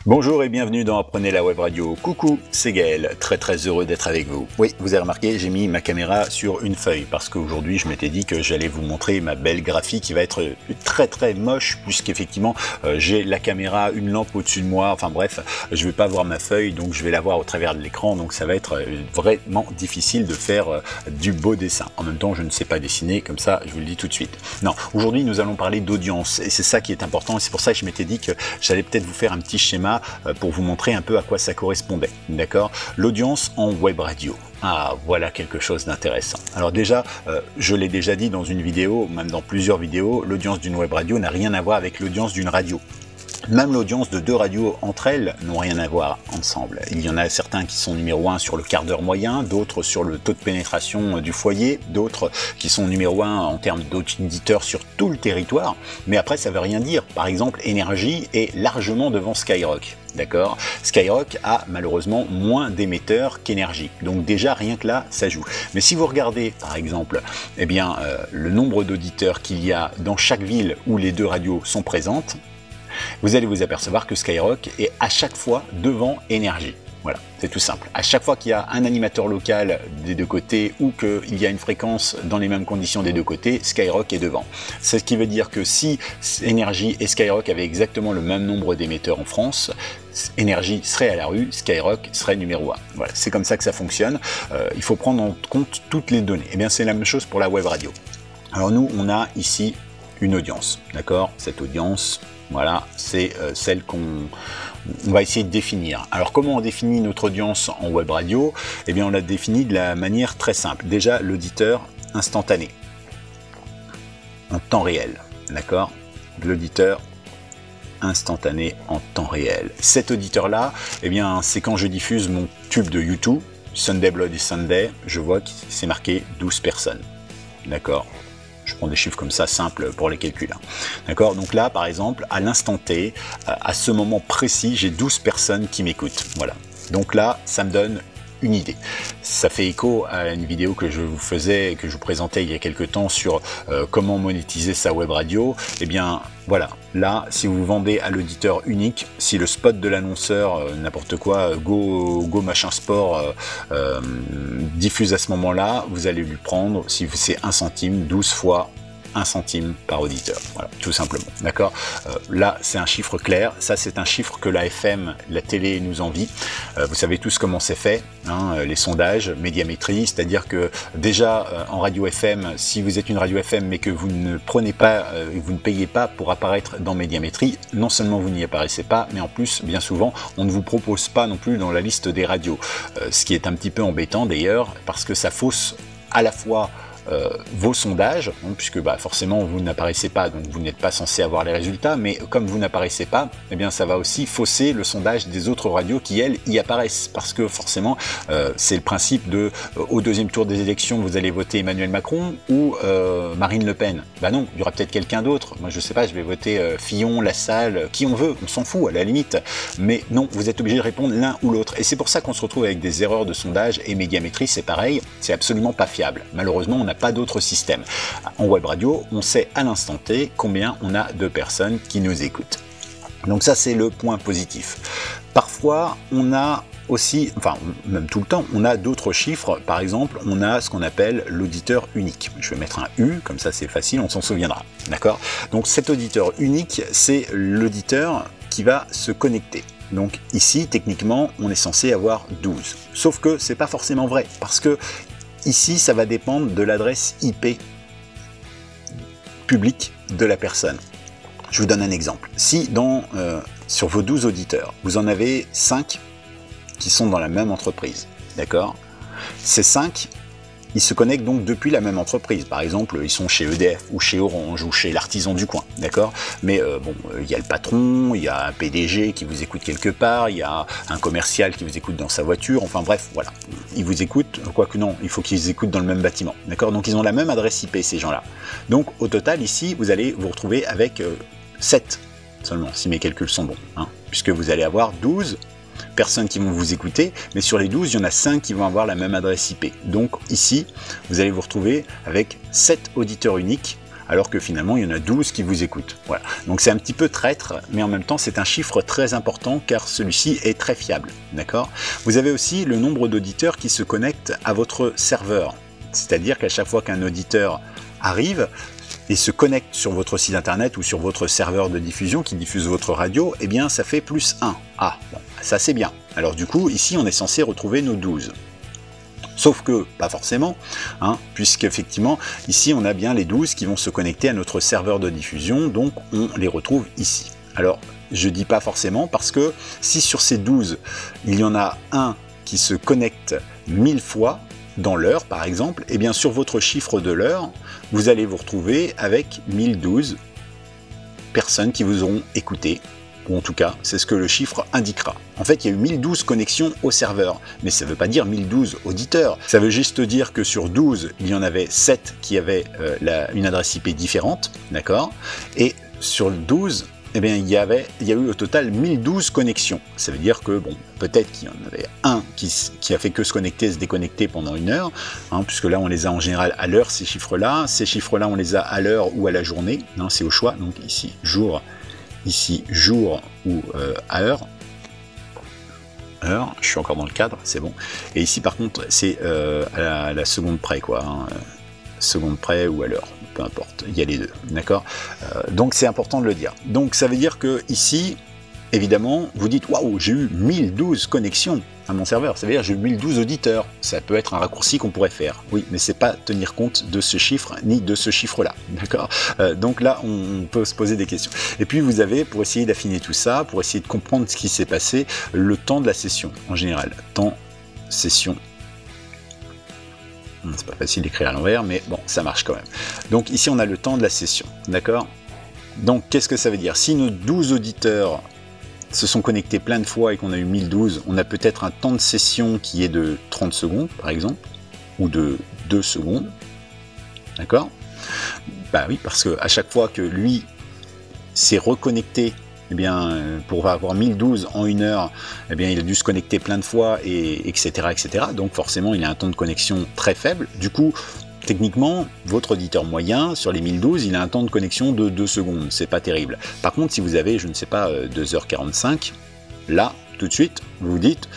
Bonjour et bienvenue dans Apprenez la Web Radio. Coucou, c'est Gaël, très heureux d'être avec vous. Oui, vous avez remarqué, j'ai mis ma caméra sur une feuille parce qu'aujourd'hui je m'étais dit que j'allais vous montrer ma belle graphie qui va être très moche puisqu'effectivement j'ai la caméra, une lampe au-dessus de moi, enfin bref, je vais pas voir ma feuille donc je vais la voir au travers de l'écran, donc ça va être vraiment difficile de faire du beau dessin. En même temps, je ne sais pas dessiner, comme ça je vous le dis tout de suite. Non, aujourd'hui nous allons parler d'audience et c'est ça qui est important et c'est pour ça que je m'étais dit que j'allais peut-être vous faire un petit schéma pour vous montrer un peu à quoi ça correspondait, d'accord? L'audience en web radio. Ah, voilà quelque chose d'intéressant. Alors déjà, je l'ai déjà dit dans une vidéo, même dans plusieurs vidéos, l'audience d'une web radio n'a rien à voir avec l'audience d'une radio. Même l'audience de deux radios entre elles n'ont rien à voir ensemble. Il y en a certains qui sont numéro 1 sur le quart d'heure moyen, d'autres sur le taux de pénétration du foyer, d'autres qui sont numéro 1 en termes d'auditeurs sur tout le territoire. Mais après, ça veut rien dire. Par exemple, Énergie est largement devant Skyrock. D'accord? Skyrock a malheureusement moins d'émetteurs qu'Énergie. Donc déjà, rien que là, ça joue. Mais si vous regardez, par exemple, eh bien, le nombre d'auditeurs qu'il y a dans chaque ville où les deux radios sont présentes, vous allez vous apercevoir que Skyrock est à chaque fois devant Énergie. Voilà, c'est tout simple. À chaque fois qu'il y a un animateur local des deux côtés ou qu'il y a une fréquence dans les mêmes conditions des deux côtés, Skyrock est devant. C'est ce qui veut dire que si Énergie et Skyrock avaient exactement le même nombre d'émetteurs en France, Énergie serait à la rue, Skyrock serait numéro 1. Voilà, c'est comme ça que ça fonctionne. Il faut prendre en compte toutes les données. Et bien c'est la même chose pour la web radio. Alors nous, on a ici une audience, d'accord? Cette audience, voilà, c'est celle qu'on va essayer de définir. Alors comment on définit notre audience en web radio? Eh bien on la définit de la manière très simple. Déjà l'auditeur instantané, en temps réel, d'accord? L'auditeur instantané en temps réel. Cet auditeur-là, eh bien c'est quand je diffuse mon tube de YouTube, Sunday Bloody Sunday, je vois que c'est marqué 12 personnes, d'accord? Je prends des chiffres comme ça, simples pour les calculs. D'accord? Donc là, par exemple, à l'instant T, à ce moment précis, j'ai 12 personnes qui m'écoutent. Voilà. Donc là, ça me donne une idée. Ça fait écho à une vidéo que je vous faisais, que je vous présentais il y a quelques temps sur comment monétiser sa web radio. Eh bien, voilà. Là, si vous vendez à l'auditeur unique, si le spot de l'annonceur, n'importe quoi, Go machin sport, diffuse à ce moment-là, vous allez lui prendre, si c'est 1 centime, 12 fois 1 centime par auditeur, voilà, tout simplement, d'accord? Là, c'est un chiffre clair, ça c'est un chiffre que la FM, la télé nous envie. Vous savez tous comment c'est fait, hein, les sondages, médiamétrie, c'est-à-dire que déjà en radio FM, si vous êtes une radio FM mais que vous ne prenez pas, vous ne payez pas pour apparaître dans médiamétrie, non seulement vous n'y apparaissez pas, mais en plus, bien souvent, on ne vous propose pas non plus dans la liste des radios, ce qui est un petit peu embêtant d'ailleurs, parce que ça fausse à la fois vos sondages, hein, puisque forcément vous n'apparaissez pas, donc vous n'êtes pas censé avoir les résultats, mais comme vous n'apparaissez pas, eh bien ça va aussi fausser le sondage des autres radios qui elles y apparaissent, parce que forcément c'est le principe de au deuxième tour des élections vous allez voter Emmanuel Macron ou Marine Le Pen. Non, il y aura peut-être quelqu'un d'autre. Moi je sais pas, je vais voter Fillon, Lassalle, qui on veut, on s'en fout à la limite, mais non, vous êtes obligé de répondre l'un ou l'autre, et c'est pour ça qu'on se retrouve avec des erreurs de sondage, et médiamétrie c'est pareil, c'est absolument pas fiable. Malheureusement on n'a pas d'autre système. En web radio, on sait à l'instant T combien on a de personnes qui nous écoutent. Donc ça, c'est le point positif. Parfois, on a aussi, enfin même tout le temps, on a d'autres chiffres. Par exemple, on a ce qu'on appelle l'auditeur unique. Je vais mettre un U, comme ça c'est facile, on s'en souviendra. D'accord? Donc cet auditeur unique, c'est l'auditeur qui va se connecter. Donc ici, techniquement, on est censé avoir 12. Sauf que c'est pas forcément vrai, parce que ici, ça va dépendre de l'adresse IP publique de la personne. Je vous donne un exemple. Si sur vos 12 auditeurs, vous en avez 5 qui sont dans la même entreprise, d'accord? Ces 5, ils se connectent donc depuis la même entreprise. Par exemple, ils sont chez EDF ou chez Orange ou chez l'artisan du coin, d'accord? Mais il y a le patron, il y a un PDG qui vous écoute quelque part, il y a un commercial qui vous écoute dans sa voiture, enfin bref, voilà. Ils vous écoutent, quoique non, il faut qu'ils écoutent dans le même bâtiment, d'accord? Donc ils ont la même adresse IP, ces gens-là. Donc au total, ici, vous allez vous retrouver avec 7 seulement, si mes calculs sont bons, hein, puisque vous allez avoir 12 personnes qui vont vous écouter, mais sur les 12, il y en a 5 qui vont avoir la même adresse IP. Donc ici, vous allez vous retrouver avec 7 auditeurs uniques alors que finalement il y en a 12 qui vous écoutent. Voilà. Donc c'est un petit peu traître, mais en même temps c'est un chiffre très important car celui-ci est très fiable. D'accord ? Vous avez aussi le nombre d'auditeurs qui se connectent à votre serveur. C'est-à-dire qu'à chaque fois qu'un auditeur arrive et se connecte sur votre site internet ou sur votre serveur de diffusion qui diffuse votre radio, eh bien ça fait plus 1. Ah, bon, ça c'est bien. Alors du coup, ici on est censé retrouver nos 12. Sauf que, pas forcément, hein, puisqu'effectivement, ici on a bien les 12 qui vont se connecter à notre serveur de diffusion, donc on les retrouve ici. Alors, je dis pas forcément parce que si sur ces 12, il y en a un qui se connecte 1000 fois, dans l'heure par exemple, et bien sur votre chiffre de l'heure, vous allez vous retrouver avec 1012 personnes qui vous auront écouté, ou en tout cas, c'est ce que le chiffre indiquera. En fait, il y a eu 1012 connexions au serveur, mais ça ne veut pas dire 1012 auditeurs. Ça veut juste dire que sur 12, il y en avait 7 qui avaient une adresse IP différente, d'accord ? Et sur 12, eh bien, il y a eu au total 1012 connexions. Ça veut dire que, bon, peut-être qu'il y en avait un qui a fait que se connecter et se déconnecter pendant une heure, hein, puisque là, on les a en général à l'heure, ces chiffres-là. Ces chiffres-là, on les a à l'heure ou à la journée, hein, c'est au choix. Donc ici, jour ou à heure. Je suis encore dans le cadre, c'est bon. Et ici, par contre, c'est à la seconde près, quoi. Hein, seconde près ou à l'heure. Peu importe, il y a les deux, d'accord. Donc c'est important de le dire. Donc ça veut dire que ici, évidemment, vous dites waouh, j'ai eu 1012 connexions à mon serveur. Ça veut dire j'ai eu 1012 auditeurs. Ça peut être un raccourci qu'on pourrait faire. Oui, mais c'est pas tenir compte de ce chiffre ni de ce chiffre-là, d'accord. Donc là, on peut se poser des questions. Et puis vous avez, pour essayer d'affiner tout ça, pour essayer de comprendre ce qui s'est passé, le temps de la session en général. Temps session. C'est pas facile d'écrire à l'envers, mais bon, ça marche quand même. Donc ici, on a le temps de la session, d'accord ? Donc, qu'est-ce que ça veut dire ? Si nos 12 auditeurs se sont connectés plein de fois et qu'on a eu 1012, on a peut-être un temps de session qui est de 30 secondes, par exemple, ou de 2 secondes, d'accord ? Bah oui, parce qu'à chaque fois que lui s'est reconnecté, eh bien, pour avoir 1012 en une heure, eh bien, il a dû se connecter plein de fois, et etc., etc. Donc forcément, il a un temps de connexion très faible. Du coup, techniquement, votre auditeur moyen, sur les 1012, il a un temps de connexion de 2 secondes. C'est pas terrible. Par contre, si vous avez, je ne sais pas, 2h45, là, tout de suite, vous vous dites,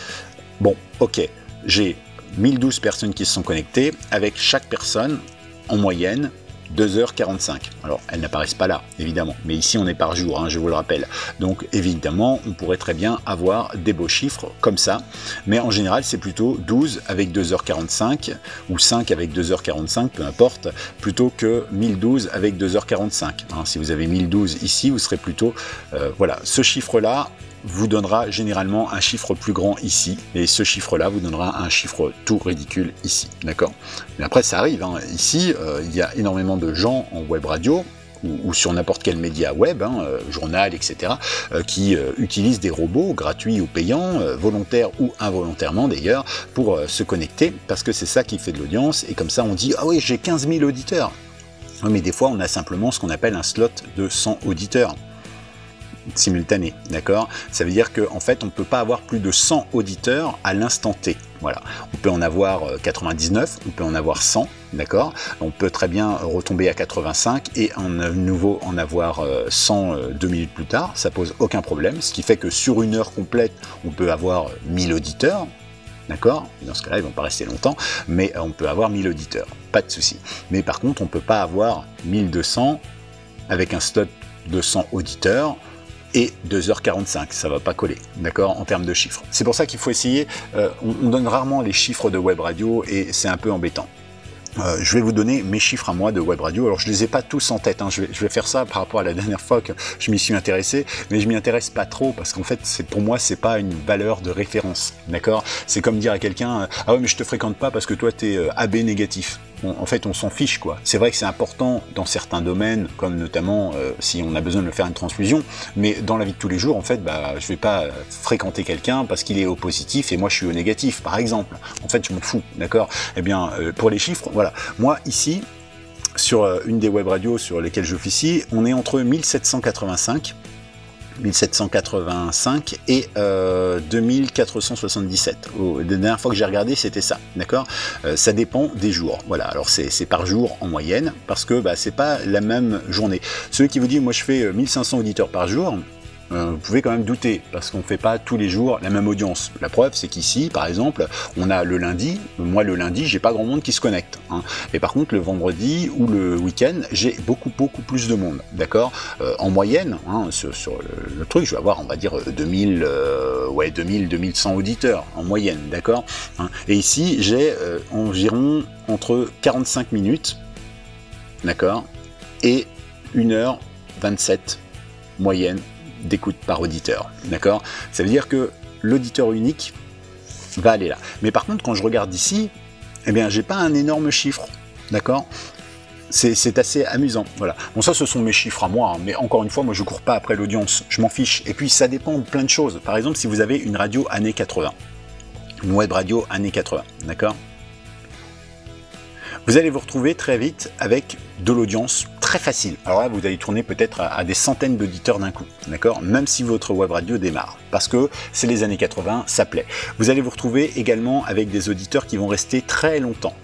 bon, ok, j'ai 1012 personnes qui se sont connectées, avec chaque personne, en moyenne, 2h45. Alors, elles n'apparaissent pas là, évidemment, mais ici on est par jour, hein, je vous le rappelle. Donc, évidemment, on pourrait très bien avoir des beaux chiffres comme ça, mais en général, c'est plutôt 12 avec 2h45 ou 5 avec 2h45, peu importe, plutôt que 1012 avec 2h45. Hein. Si vous avez 1012 ici, vous serez plutôt... voilà, ce chiffre-là vous donnera généralement un chiffre plus grand ici, et ce chiffre-là vous donnera un chiffre tout ridicule ici, d'accord? Mais après, ça arrive, hein. Ici, il y a énormément de gens en web radio, ou sur n'importe quel média web, hein, journal, etc., qui utilisent des robots gratuits ou payants, volontaires ou involontairement d'ailleurs, pour se connecter, parce que c'est ça qui fait de l'audience, et comme ça on dit « Ah oui, j'ai 15 000 auditeurs !» Mais des fois, on a simplement ce qu'on appelle un slot de 100 auditeurs simultanés, d'accord? Ça veut dire qu'en fait, on ne peut pas avoir plus de 100 auditeurs à l'instant T. Voilà. On peut en avoir 99, on peut en avoir 100, d'accord? On peut très bien retomber à 85 et à nouveau en avoir 100 2 minutes plus tard, ça pose aucun problème, ce qui fait que sur une heure complète, on peut avoir 1000 auditeurs, d'accord? Dans ce cas-là, ils ne vont pas rester longtemps, mais on peut avoir 1000 auditeurs, pas de souci. Mais par contre, on ne peut pas avoir 1200 avec un slot de 100 auditeurs et 2h45, ça va pas coller, d'accord, en termes de chiffres. C'est pour ça qu'il faut essayer, on donne rarement les chiffres de web radio et c'est un peu embêtant. Je vais vous donner mes chiffres à moi de web radio. Alors je les ai pas tous en tête, hein. Je vais faire ça par rapport à la dernière fois que je m'y suis intéressé, mais je m'y intéresse pas trop parce qu'en fait pour moi c'est pas une valeur de référence, d'accord. C'est comme dire à quelqu'un ah ouais mais je te fréquente pas parce que toi t'es AB négatif. En fait on s'en fiche quoi. C'est vrai que c'est important dans certains domaines comme notamment si on a besoin de faire une transfusion, mais dans la vie de tous les jours en fait je vais pas fréquenter quelqu'un parce qu'il est au positif et moi je suis au négatif par exemple. En fait je m'en fous, d'accord. Eh bien pour les chiffres voilà. Moi, ici, sur une des web radios sur lesquelles j'officie, on est entre 1785 1785 et 2477. La dernière fois que j'ai regardé, c'était ça, d'accord. Ça dépend des jours, voilà. Alors c'est par jour en moyenne, parce que bah, c'est pas la même journée. Ceux qui vous disent, moi je fais 1500 auditeurs par jour, vous pouvez quand même douter, parce qu'on ne fait pas tous les jours la même audience. La preuve, c'est qu'ici, par exemple, on a le lundi. Moi, le lundi, j'ai pas grand monde qui se connecte. Hein. Et par contre, le vendredi ou le week-end, j'ai beaucoup plus de monde. D'accord. En moyenne, hein, sur le truc, je vais avoir, on va dire, 2100 auditeurs en moyenne. D'accord. Hein. Et ici, j'ai environ entre 45 minutes, d'accord, et 1h27 moyenne d'écoute par auditeur, d'accord. Ça veut dire que l'auditeur unique va aller là. Mais par contre, quand je regarde ici, eh bien, j'ai pas un énorme chiffre, d'accord. C'est assez amusant, voilà. Bon, ça, ce sont mes chiffres à moi, hein, mais encore une fois, moi, je cours pas après l'audience, je m'en fiche. Et puis, ça dépend de plein de choses. Par exemple, si vous avez une radio années 80, une web radio années 80, d'accord, vous allez vous retrouver très vite avec de l'audience très facile. Alors là, vous allez tourner peut-être à des centaines d'auditeurs d'un coup, d'accord, même si votre web radio démarre, parce que c'est les années 80, ça plaît. Vous allez vous retrouver également avec des auditeurs qui vont rester très longtemps,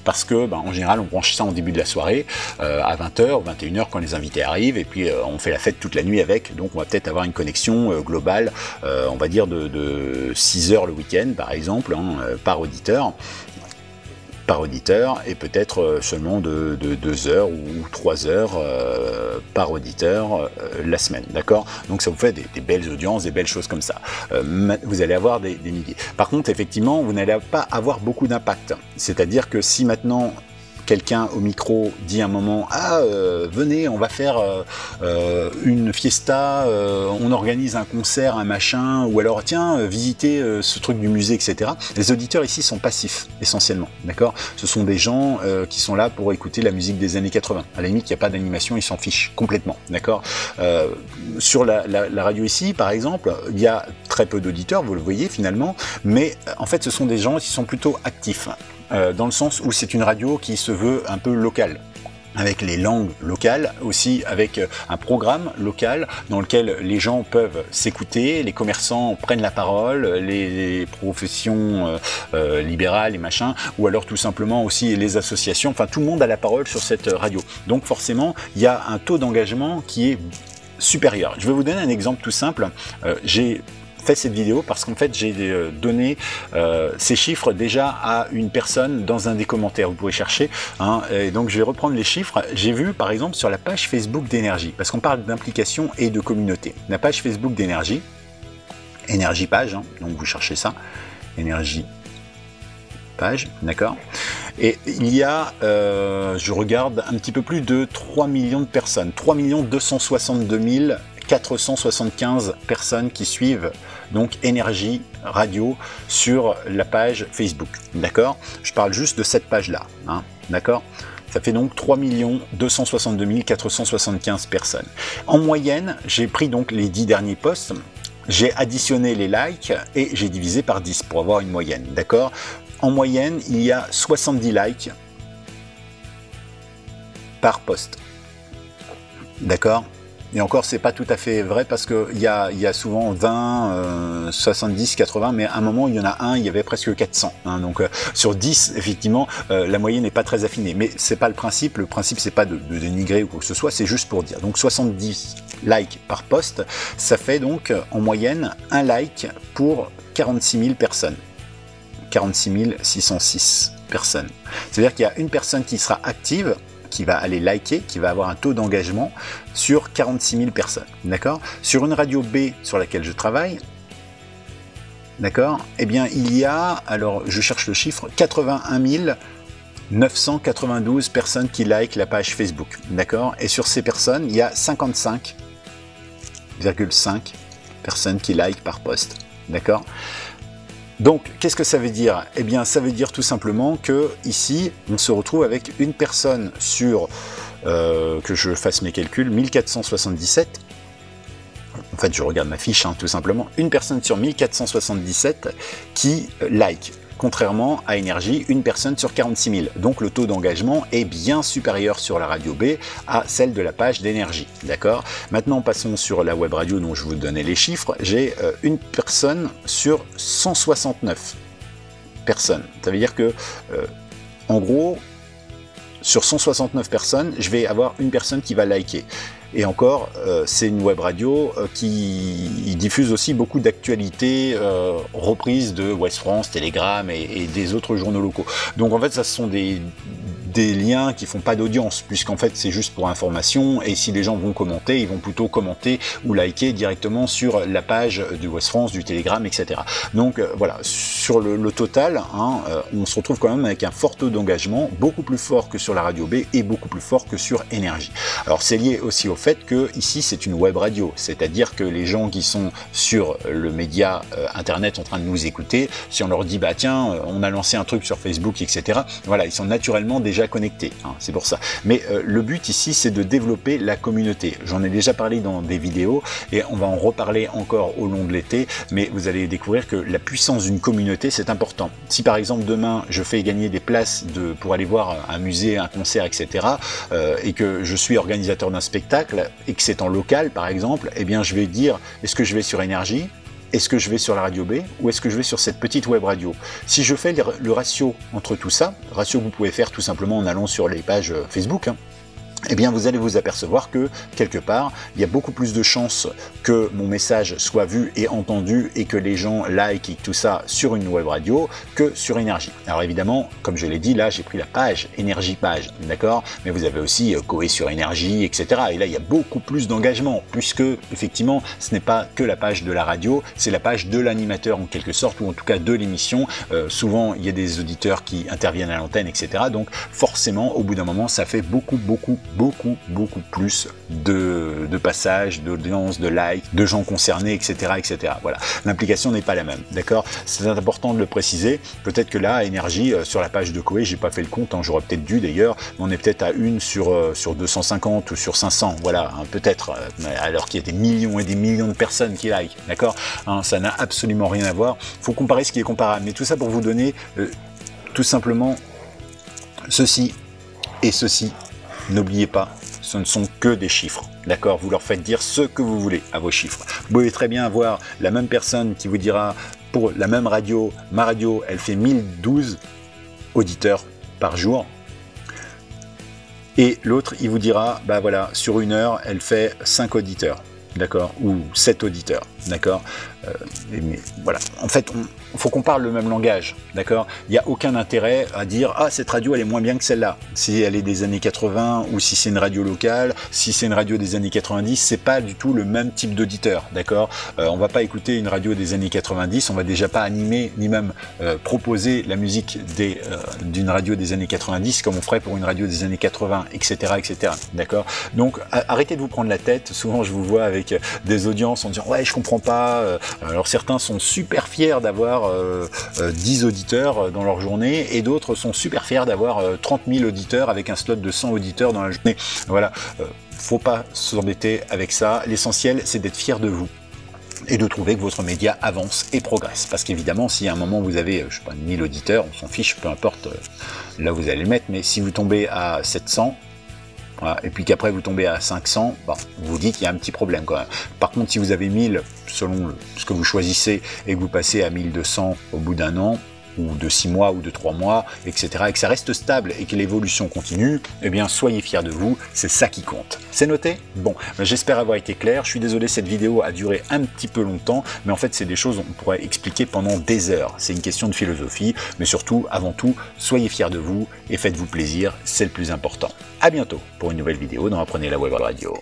parce que ben, en général on branche ça en début de la soirée à 20h, 21h quand les invités arrivent, et puis on fait la fête toute la nuit avec, donc on va peut-être avoir une connexion globale, on va dire de 6 heures le week-end par exemple, hein, par auditeur, et peut-être seulement de 2 heures ou 3 heures par auditeur la semaine, d'accord. Donc ça vous fait des belles audiences, des belles choses comme ça. Vous allez avoir des milliers. Par contre, effectivement, vous n'allez pas avoir beaucoup d'impact. C'est-à-dire que si maintenant quelqu'un au micro dit un moment « Ah, venez, on va faire une fiesta, on organise un concert, un machin, ou alors tiens, visitez ce truc du musée, etc. » Les auditeurs ici sont passifs, essentiellement, d'accord. Ce sont des gens qui sont là pour écouter la musique des années 80. À la limite, il n'y a pas d'animation, ils s'en fichent complètement, d'accord. Sur la radio ici, par exemple, il y a très peu d'auditeurs, vous le voyez finalement, mais en fait, ce sont des gens qui sont plutôt actifs. Dans le sens où c'est une radio qui se veut un peu locale, avec les langues locales, aussi avec un programme local dans lequel les gens peuvent s'écouter, les commerçants prennent la parole, les professions libérales et machin, ou alors tout simplement aussi les associations, enfin tout le monde a la parole sur cette radio. Donc forcément, il y a un taux d'engagement qui est supérieur. Je vais vous donner un exemple tout simple. J'ai fait cette vidéo parce qu'en fait j'ai donné ces chiffres déjà à une personne dans un des commentaires, vous pouvez chercher, hein, et donc je vais reprendre les chiffres. J'ai vu par exemple sur la page Facebook d'Énergie, parce qu'on parle d'implication et de communauté, la page Facebook d'Énergie, Énergie Page, hein, donc vous cherchez ça, Énergie Page, d'accord, et il y a, je regarde, un petit peu plus de 3 millions de personnes, 3 262 475 personnes qui suivent donc Énergie Radio sur la page Facebook, d'accord. Je parle juste de cette page-là, hein, d'accord. Ça fait donc 3 262 475 personnes. En moyenne, j'ai pris donc les 10 derniers posts, j'ai additionné les likes et j'ai divisé par 10 pour avoir une moyenne, d'accord. En moyenne, il y a 70 likes par post, d'accord. Et encore, c'est pas tout à fait vrai parce qu'il y a souvent 20, 70, 80, mais à un moment, il y en a un, il y avait presque 400. Hein, donc sur 10, effectivement, la moyenne n'est pas très affinée. Mais c'est pas le principe c'est pas de dénigrer ou quoi que ce soit, c'est juste pour dire. Donc 70 likes par post, ça fait donc en moyenne un like pour 46 000 personnes. 46 606 personnes. C'est-à-dire qu'il y a une personne qui sera active, qui va aller liker, qui va avoir un taux d'engagement sur 46 000 personnes, d'accord. Sur une radio B sur laquelle je travaille, d'accord, eh bien il y a, alors je cherche le chiffre, 81 992 personnes qui likent la page Facebook, d'accord, et sur ces personnes, il y a 55,5 personnes qui likent par post, d'accord. Donc, qu'est-ce que ça veut dire? Eh bien, ça veut dire tout simplement que ici, on se retrouve avec une personne sur, que je fasse mes calculs, 1477. En fait, je regarde ma fiche, hein, tout simplement. Une personne sur 1477 qui like. contrairement à Énergie, une personne sur 46 000. Donc le taux d'engagement est bien supérieur sur la radio B à celle de la page d'Énergie. D'accord? Maintenant, passons sur la web radio dont je vous donnais les chiffres. J'ai une personne sur 169 personnes. Ça veut dire que, en gros, sur 169 personnes, je vais avoir une personne qui va liker. Et encore, c'est une web radio qui diffuse aussi beaucoup d'actualités reprises de Ouest France, Télégramme et des autres journaux locaux. Donc en fait, ça ce sont des liens qui font pas d'audience, puisqu'en fait c'est juste pour information, et si les gens vont commenter, ils vont plutôt commenter ou liker directement sur la page du Ouest France, du Télégramme, etc. Donc voilà, sur le total, hein, on se retrouve quand même avec un fort taux d'engagement, beaucoup plus fort que sur la radio B et beaucoup plus fort que sur Énergie. Alors c'est lié aussi au fait que ici c'est une web radio, c'est-à-dire que les gens qui sont sur le média internet en train de nous écouter, si on leur dit bah tiens, on a lancé un truc sur Facebook, etc., voilà, ils sont naturellement déjà connectés, hein, c'est pour ça. Mais le but ici, c'est de développer la communauté. J'en ai déjà parlé dans des vidéos et on va en reparler encore au long de l'été, mais vous allez découvrir que la puissance d'une communauté, c'est important. Si par exemple demain, je fais gagner des places pour aller voir un musée, un concert, etc., et que je suis organisateur d'un spectacle et que c'est en local, par exemple, eh bien je vais dire, est-ce que je vais sur Énergie ? Est-ce que je vais sur la radio B ou est-ce que je vais sur cette petite web radio? Si je fais le ratio entre tout ça, ratio que vous pouvez faire tout simplement en allant sur les pages Facebook, hein, eh bien vous allez vous apercevoir que quelque part il y a beaucoup plus de chances que mon message soit vu et entendu et que les gens like et tout ça sur une web radio que sur Énergie. Alors évidemment, comme je l'ai dit, là j'ai pris la page Énergie page, d'accord, mais vous avez aussi Koé sur Énergie, etc. Et là il y a beaucoup plus d'engagement puisque effectivement ce n'est pas que la page de la radio, c'est la page de l'animateur en quelque sorte, ou en tout cas de l'émission. Souvent il y a des auditeurs qui interviennent à l'antenne, etc. Donc forcément au bout d'un moment ça fait beaucoup plus de passages, d'audience, de likes, de gens concernés, etc. etc. Voilà, l'implication n'est pas la même, d'accord? C'est important de le préciser. Peut-être que là, Énergie, sur la page de Koé, j'ai pas fait le compte, hein, j'aurais peut-être dû d'ailleurs, mais on est peut-être à une sur 250 ou sur 500, voilà, hein, peut-être, alors qu'il y a des millions et des millions de personnes qui like, d'accord, hein, ça n'a absolument rien à voir. Il faut comparer ce qui est comparable, mais tout ça pour vous donner tout simplement ceci et ceci. N'oubliez pas, ce ne sont que des chiffres, d'accord? Vous leur faites dire ce que vous voulez à vos chiffres. Vous pouvez très bien avoir la même personne qui vous dira, pour la même radio, ma radio, elle fait 1012 auditeurs par jour. Et l'autre, il vous dira, bah voilà, sur une heure, elle fait 5 auditeurs, d'accord? Ou 7 auditeurs, d'accord? Mais voilà, en fait, il faut qu'on parle le même langage, d'accord? Il n'y a aucun intérêt à dire « Ah, cette radio, elle est moins bien que celle-là ». Si elle est des années 80 ou si c'est une radio locale, si c'est une radio des années 90, c'est pas du tout le même type d'auditeur, d'accord? On va pas écouter une radio des années 90, on va déjà pas animer ni même proposer la musique d'une radio des années 90 comme on ferait pour une radio des années 80, etc., etc., d'accord? Donc, arrêtez de vous prendre la tête. Souvent, je vous vois avec des audiences en disant « Ouais, je comprends pas ». Alors certains sont super fiers d'avoir 10 auditeurs dans leur journée et d'autres sont super fiers d'avoir 30 000 auditeurs avec un slot de 100 auditeurs dans la journée. Voilà, faut pas s'embêter avec ça. L'essentiel, c'est d'être fier de vous et de trouver que votre média avance et progresse. Parce qu'évidemment, si à un moment vous avez, je sais pas, 1000 auditeurs, on s'en fiche, peu importe là vous allez le mettre, mais si vous tombez à 700, voilà, et puis qu'après vous tombez à 500, bon, vous vous dites qu'il y a un petit problème quand même. Par contre, si vous avez 1000, selon ce que vous choisissez, et que vous passez à 1200 au bout d'un an, ou de 6 mois, ou de 3 mois, etc., et que ça reste stable, et que l'évolution continue, eh bien, soyez fiers de vous, c'est ça qui compte. C'est noté? Bon, j'espère avoir été clair. Je suis désolé, cette vidéo a duré un petit peu longtemps, mais en fait, c'est des choses qu'on pourrait expliquer pendant des heures. C'est une question de philosophie, mais surtout, avant tout, soyez fiers de vous, et faites-vous plaisir, c'est le plus important. À bientôt pour une nouvelle vidéo dans Apprenez la Web Radio.